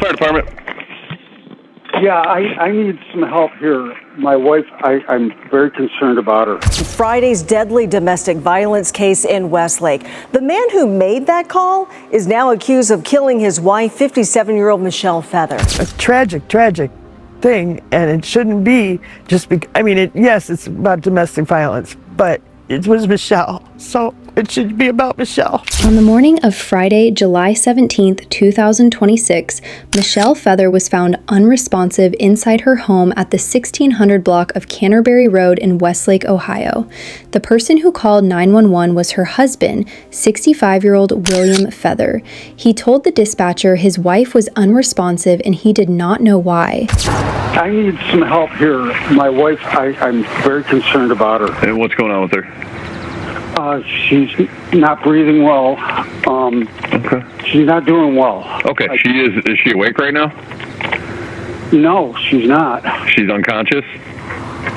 Fire department. Yeah, I need some help here. My wife, I'm very concerned about her. Friday's deadly domestic violence case in Westlake. The man who made that call is now accused of killing his wife, 57-year-old Michele Feather. A tragic thing, and it shouldn't be just yes, it's about domestic violence, but it was Michele, so it should be about Michele. On the morning of Friday, July 17th, 2026, Michele Feather was found unresponsive inside her home at the 1600 block of Canterbury Road in Westlake, Ohio. The person who called 911 was her husband, 65-year-old William Feather. He told the dispatcher his wife was unresponsive and he did not know why. I need some help here. My wife, I'm very concerned about her. And what's going on with her? She's not breathing well. Okay. She's not doing well. Okay, is she awake right now? No, she's not. She's unconscious?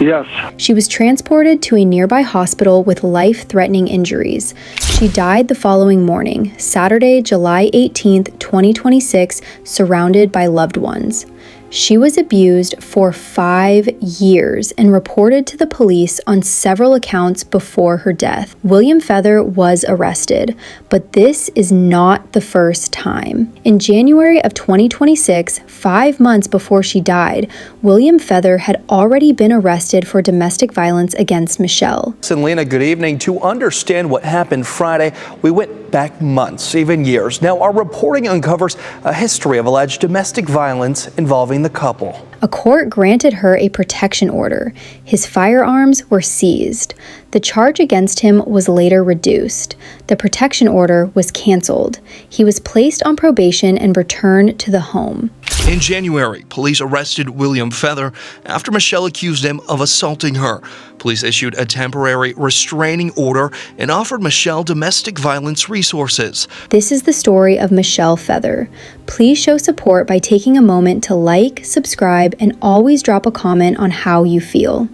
Yes. She was transported to a nearby hospital with life-threatening injuries. She died the following morning, Saturday, July 18th, 2026, surrounded by loved ones. She was abused for 5 years and reported to the police on several accounts before her death. William Feather was arrested, but this is not the first time. In January of 2026, 5 months before she died, William Feather had already been arrested for domestic violence against Michele. And Lena, good evening. To understand what happened Friday, we went back months, even years. Now, our reporting uncovers a history of alleged domestic violence involving the couple. A court granted her a protection order. His firearms were seized. The charge against him was later reduced. The protection order was canceled. He was placed on probation and returned to the home. In January, police arrested William Feather after Michele accused him of assaulting her. Police issued a temporary restraining order and offered Michele domestic violence resources. This is the story of Michele Feather. Please show support by taking a moment to like, subscribe, and always drop a comment on how you feel.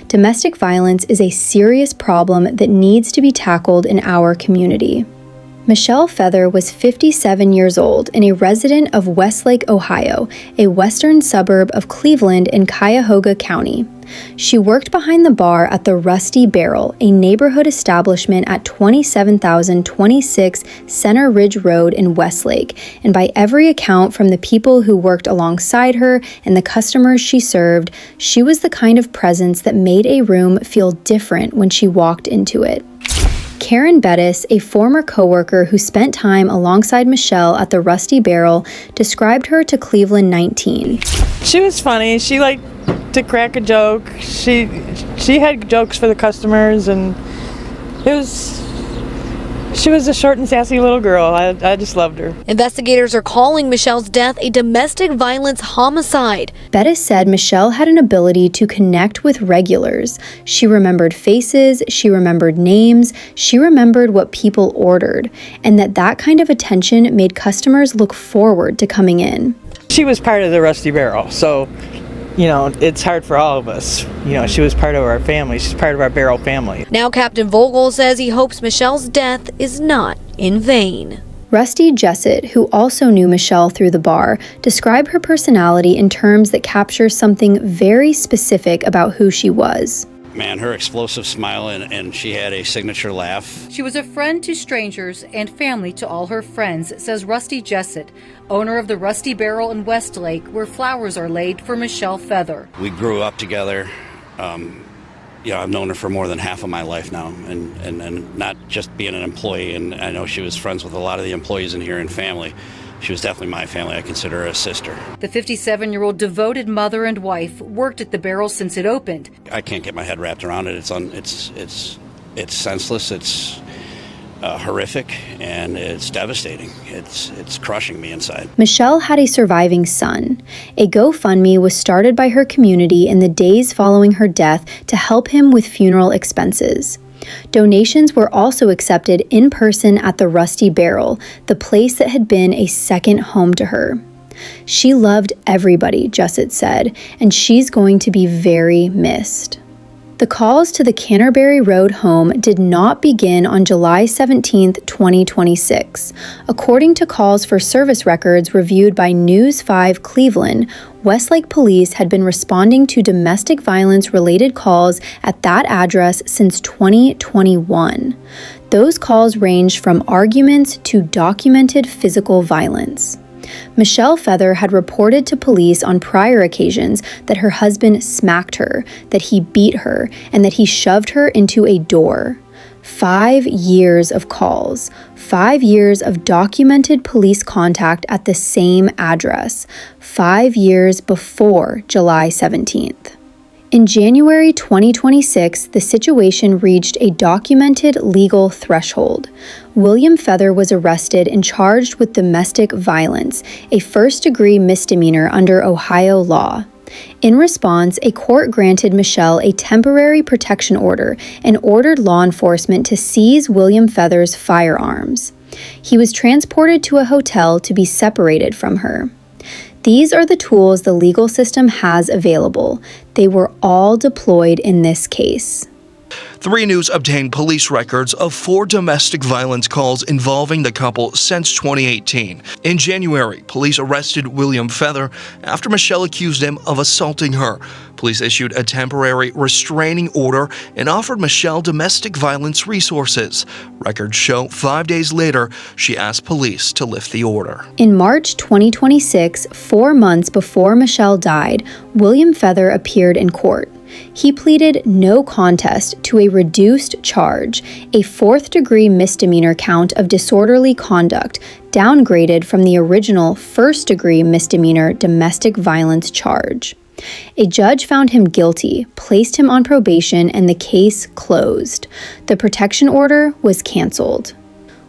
Domestic violence is a serious problem that needs to be tackled in our community. Michele Feather was 57 years old and a resident of Westlake, Ohio, a western suburb of Cleveland in Cuyahoga County. She worked behind the bar at the Rusty Barrel, a neighborhood establishment at 27,026 Center Ridge Road in Westlake, and by every account from the people who worked alongside her and the customers she served, she was the kind of presence that made a room feel different when she walked into it. Karen Bettis, a former coworker who spent time alongside Michele at the Rusty Barrel, described her to Cleveland 19. She was funny. She liked to crack a joke. She had jokes for the customers, and she was a short and sassy little girl. I just loved her. Investigators are calling Michele's death a domestic violence homicide. Bettis said Michele had an ability to connect with regulars. She remembered faces, she remembered names, she remembered what people ordered, and that kind of attention made customers look forward to coming in. She was part of the Rusty Barrel, so it's hard for all of us. She was part of our family. She's part of our Barrel family. Now Captain Vogel says he hopes Michele's death is not in vain. Rusty Jessett, who also knew Michele through the bar, described her personality in terms that capture something very specific about who she was. Man, her explosive smile, and she had a signature laugh. She was a friend to strangers and family to all her friends, says Rusty Jessett, owner of the Rusty Barrel in Westlake, where flowers are laid for Michele Feather. We grew up together. I've known her for more than half of my life now, and not just being an employee. And I know she was friends with a lot of the employees in here and family. She was definitely my family. I consider her a sister. The 57-year-old devoted mother and wife worked at the Barrel since it opened. I can't get my head wrapped around it. It's senseless. It's horrific, and it's devastating. It's crushing me inside. Michele had a surviving son. A GoFundMe was started by her community in the days following her death to help him with funeral expenses. Donations were also accepted in person at the Rusty Barrel, the place that had been a second home to her. She loved everybody, Jessett said, and she's going to be very missed. The calls to the Canterbury Road home did not begin on July 17, 2026. According to calls for service records reviewed by News 5 Cleveland, Westlake police had been responding to domestic violence-related calls at that address since 2021. Those calls ranged from arguments to documented physical violence. Michele Feather had reported to police on prior occasions that her husband smacked her, that he beat her, and that he shoved her into a door. 5 years of calls, 5 years of documented police contact at the same address, 5 years before July 17th. In January 2026, the situation reached a documented legal threshold. William Feather was arrested and charged with domestic violence, a first-degree misdemeanor under Ohio law. In response, a court granted Michele a temporary protection order and ordered law enforcement to seize William Feather's firearms. He was transported to a hotel to be separated from her. These are the tools the legal system has available. They were all deployed in this case. 3 News obtained police records of 4 domestic violence calls involving the couple since 2018. In January, police arrested William Feather after Michele accused him of assaulting her. Police issued a temporary restraining order and offered Michele domestic violence resources. Records show 5 days later, she asked police to lift the order. In March 2026, 4 months before Michele died, William Feather appeared in court. He pleaded no contest to a reduced charge, a 4th-degree misdemeanor count of disorderly conduct, downgraded from the original 1st-degree misdemeanor domestic violence charge. A judge found him guilty, placed him on probation, and the case closed. The protection order was canceled.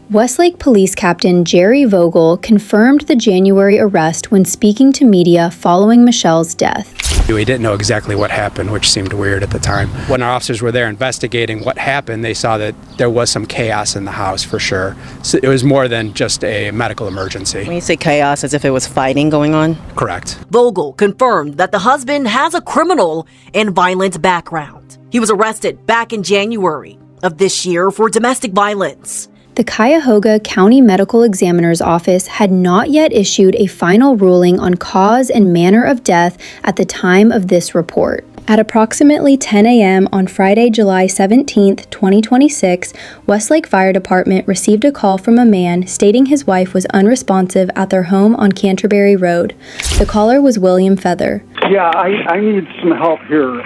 Westlake Police Captain Jerry Vogel confirmed the January arrest when speaking to media following Michele's death. We didn't know exactly what happened, which seemed weird at the time. When our officers were there investigating what happened, they saw that there was some chaos in the house for sure. So it was more than just a medical emergency. When you say chaos, as if it was fighting going on? Correct. Vogel confirmed that the husband has a criminal and violent background. He was arrested back in January of this year for domestic violence. The Cuyahoga County Medical Examiner's Office had not yet issued a final ruling on cause and manner of death at the time of this report. At approximately 10 a.m. on Friday, July 17, 2026, Westlake Fire Department received a call from a man stating his wife was unresponsive at their home on Canterbury Road. The caller was William Feather. Yeah, I need some help here.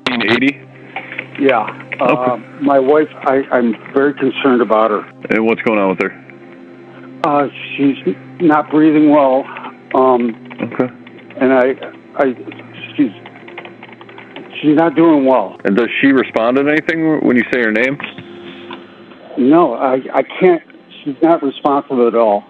1980? Yeah. Okay. My wife, I'm very concerned about her. And what's going on with her? She's not breathing well. Okay. And she's not doing well. And does she respond to anything when you say her name? No, I can't. She's not responsive at all.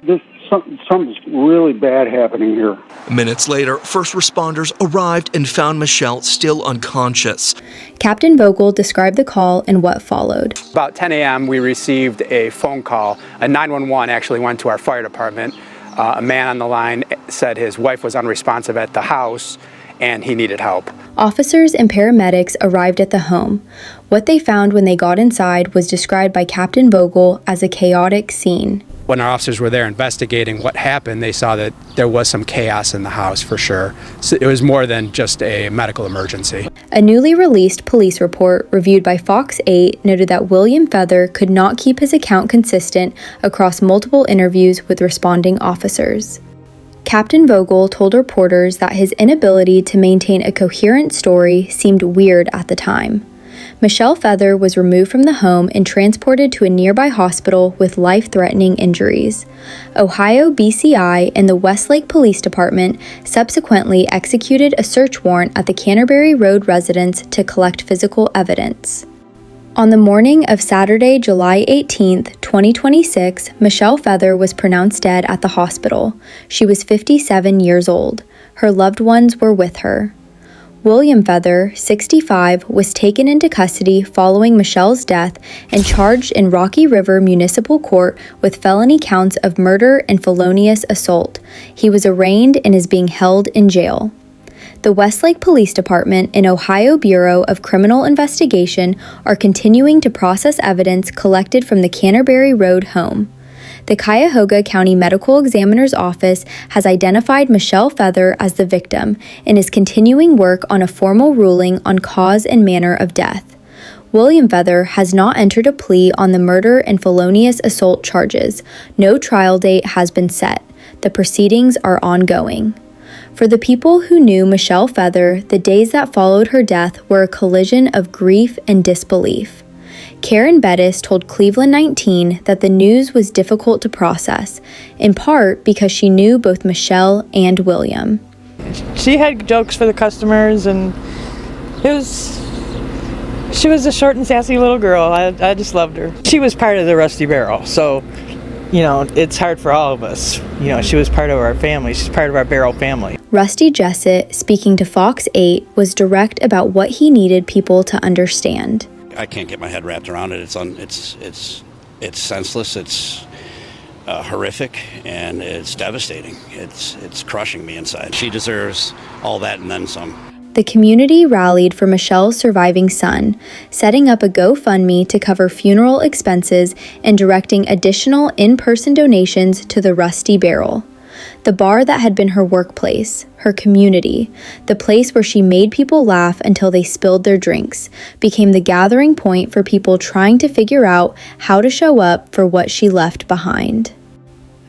Something's really bad happening here. Minutes later, first responders arrived and found Michele still unconscious. Captain Vogel described the call and what followed. About 10 a.m. we received a phone call. A 911 actually went to our fire department. A man on the line said his wife was unresponsive at the house and he needed help. Officers and paramedics arrived at the home. What they found when they got inside was described by Captain Vogel as a chaotic scene. When our officers were there investigating what happened, they saw that there was some chaos in the house for sure. So it was more than just a medical emergency. A newly released police report reviewed by Fox 8 noted that William Feather could not keep his account consistent across multiple interviews with responding officers. Captain Vogel told reporters that his inability to maintain a coherent story seemed weird at the time. Michele Feather was removed from the home and transported to a nearby hospital with life-threatening injuries. Ohio BCI and the Westlake Police Department subsequently executed a search warrant at the Canterbury Road residence to collect physical evidence. On the morning of Saturday, July 18, 2026, Michele Feather was pronounced dead at the hospital. She was 57 years old. Her loved ones were with her. William Feather, 65, was taken into custody following Michele's death and charged in Rocky River Municipal Court with felony counts of murder and felonious assault. He was arraigned and is being held in jail. The Westlake Police Department and Ohio Bureau of Criminal Investigation are continuing to process evidence collected from the Canterbury Road home. The Cuyahoga County Medical Examiner's Office has identified Michele Feather as the victim and is continuing work on a formal ruling on cause and manner of death. William Feather has not entered a plea on the murder and felonious assault charges. No trial date has been set. The proceedings are ongoing. For the people who knew Michele Feather, the days that followed her death were a collision of grief and disbelief. Karen Bettis told Cleveland 19 that the news was difficult to process, in part because she knew both Michele and William. She had jokes for the customers, and she was a short and sassy little girl. I just loved her. She was part of the Rusty Barrel, so, it's hard for all of us. She was part of our family. She's part of our Barrel family. Rusty Jessett, speaking to Fox 8, was direct about what he needed people to understand. I can't get my head wrapped around it. It's senseless. It's horrific, and it's devastating. It's crushing me inside. She deserves all that and then some. The community rallied for Michelle's surviving son, setting up a GoFundMe to cover funeral expenses and directing additional in-person donations to the Rusty Barrel. The bar that had been her workplace, her community, the place where she made people laugh until they spilled their drinks, became the gathering point for people trying to figure out how to show up for what she left behind.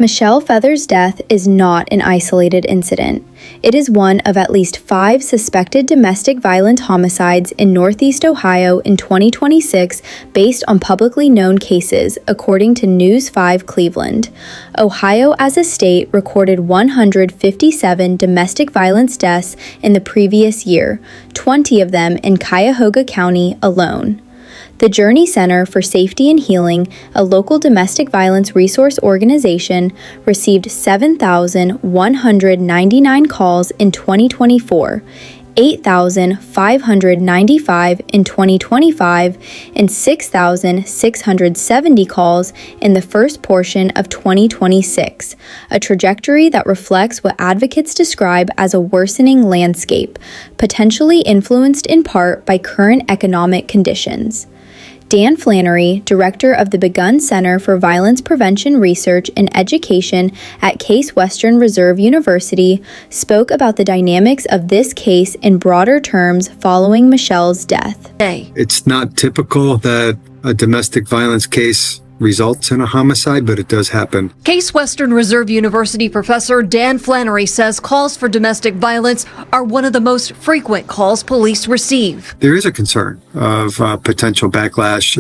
Michele Feather's death is not an isolated incident. It is one of at least 5 suspected domestic violence homicides in Northeast Ohio in 2026 based on publicly known cases, according to News 5 Cleveland. Ohio as a state recorded 157 domestic violence deaths in the previous year, 20 of them in Cuyahoga County alone. The Journey Center for Safety and Healing, a local domestic violence resource organization, received 7,199 calls in 2024, 8,595 in 2025, and 6,670 calls in the first portion of 2026, a trajectory that reflects what advocates describe as a worsening landscape, potentially influenced in part by current economic conditions. Dan Flannery, director of the Begun Center for Violence Prevention Research and Education at Case Western Reserve University, spoke about the dynamics of this case in broader terms following Michele's death. It's not typical that a domestic violence case results in a homicide, but it does happen. Case Western Reserve University professor Dan Flannery says calls for domestic violence are one of the most frequent calls police receive. There is a concern of potential backlash.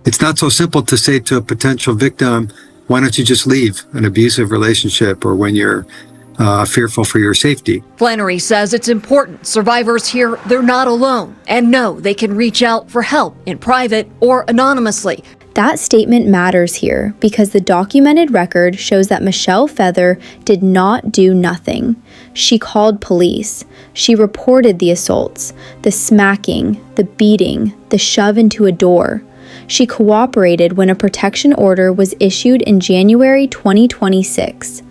It's not so simple to say to a potential victim, why don't you just leave an abusive relationship, or when you're fearful for your safety. Flannery says it's important survivors hear they're not alone and know they can reach out for help in private or anonymously. That statement matters here because the documented record shows that Michele Feather did not do nothing. She called police. She reported the assaults, the smacking, the beating, the shove into a door. She cooperated when a protection order was issued in January 2026.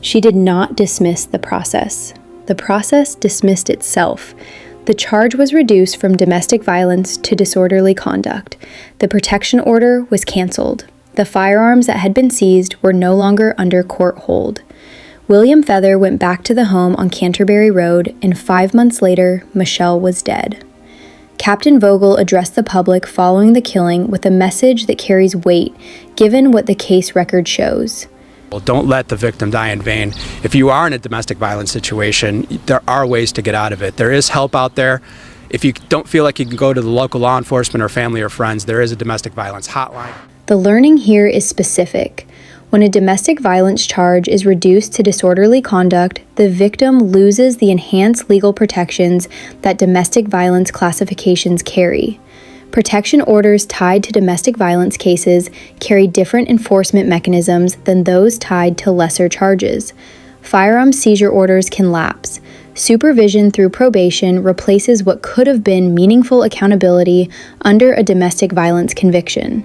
She did not dismiss the process. The process dismissed itself. The charge was reduced from domestic violence to disorderly conduct. The protection order was canceled. The firearms that had been seized were no longer under court hold. William Feather went back to the home on Canterbury Road, and 5 months later, Michele was dead. Captain Vogel addressed the public following the killing with a message that carries weight, given what the case record shows. Don't let the victim die in vain. If you are in a domestic violence situation, there are ways to get out of it. There is help out there. If you don't feel like you can go to the local law enforcement or family or friends, there is a domestic violence hotline. The learning here is specific. When a domestic violence charge is reduced to disorderly conduct, the victim loses the enhanced legal protections that domestic violence classifications carry. Protection orders tied to domestic violence cases carry different enforcement mechanisms than those tied to lesser charges. Firearm seizure orders can lapse. Supervision through probation replaces what could have been meaningful accountability under a domestic violence conviction.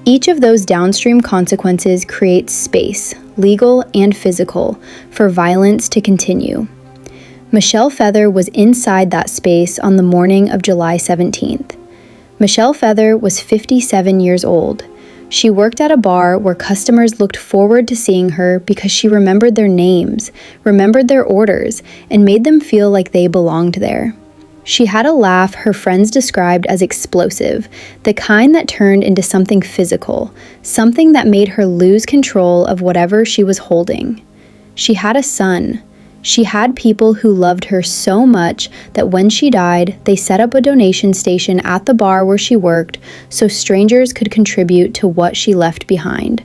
Each of those downstream consequences creates space, legal and physical, for violence to continue. Michele Feather was inside that space on the morning of July 17th. Michele Feather was 57 years old. She worked at a bar where customers looked forward to seeing her because she remembered their names, remembered their orders, and made them feel like they belonged there. She had a laugh her friends described as explosive, the kind that turned into something physical, something that made her lose control of whatever she was holding. She had a son. She had people who loved her so much that when she died, they set up a donation station at the bar where she worked so strangers could contribute to what she left behind.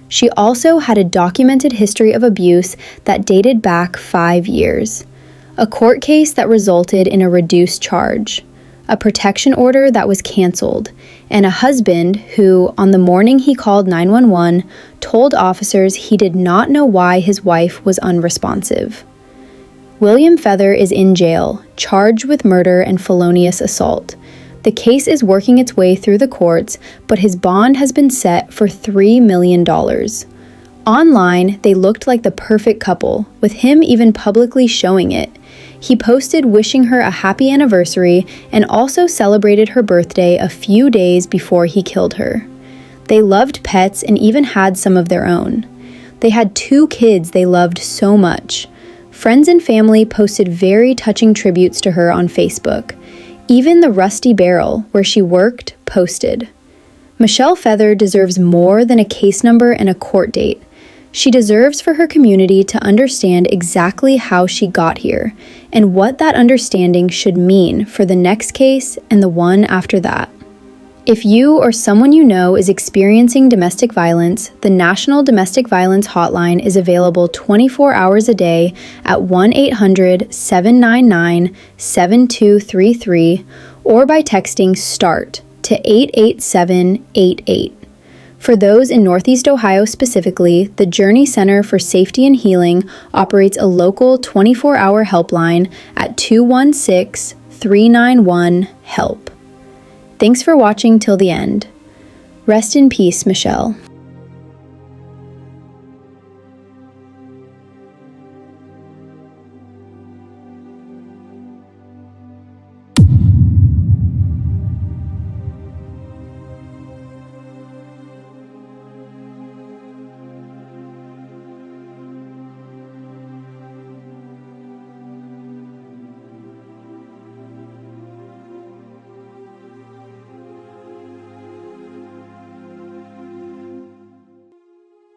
She also had a documented history of abuse that dated back 5 years. A court case that resulted in a reduced charge, a protection order that was canceled, and a husband who, on the morning he called 911, told officers he did not know why his wife was unresponsive. William Feather is in jail, charged with murder and felonious assault. The case is working its way through the courts, but his bond has been set for $3 million. Online, they looked like the perfect couple, with him even publicly showing it. He posted wishing her a happy anniversary and also celebrated her birthday a few days before he killed her. They loved pets and even had some of their own. They had 2 kids they loved so much. Friends and family posted very touching tributes to her on Facebook. Even the Rusty Barrel, where she worked, posted. Michele Feather deserves more than a case number and a court date. She deserves for her community to understand exactly how she got here and what that understanding should mean for the next case and the one after that. If you or someone you know is experiencing domestic violence, the National Domestic Violence Hotline is available 24 hours a day at 1-800-799-7233 or by texting START to 88788. For those in Northeast Ohio specifically, the Journey Center for Safety and Healing operates a local 24-hour helpline at 216-391-HELP. Thanks for watching till the end. Rest in peace, Michele.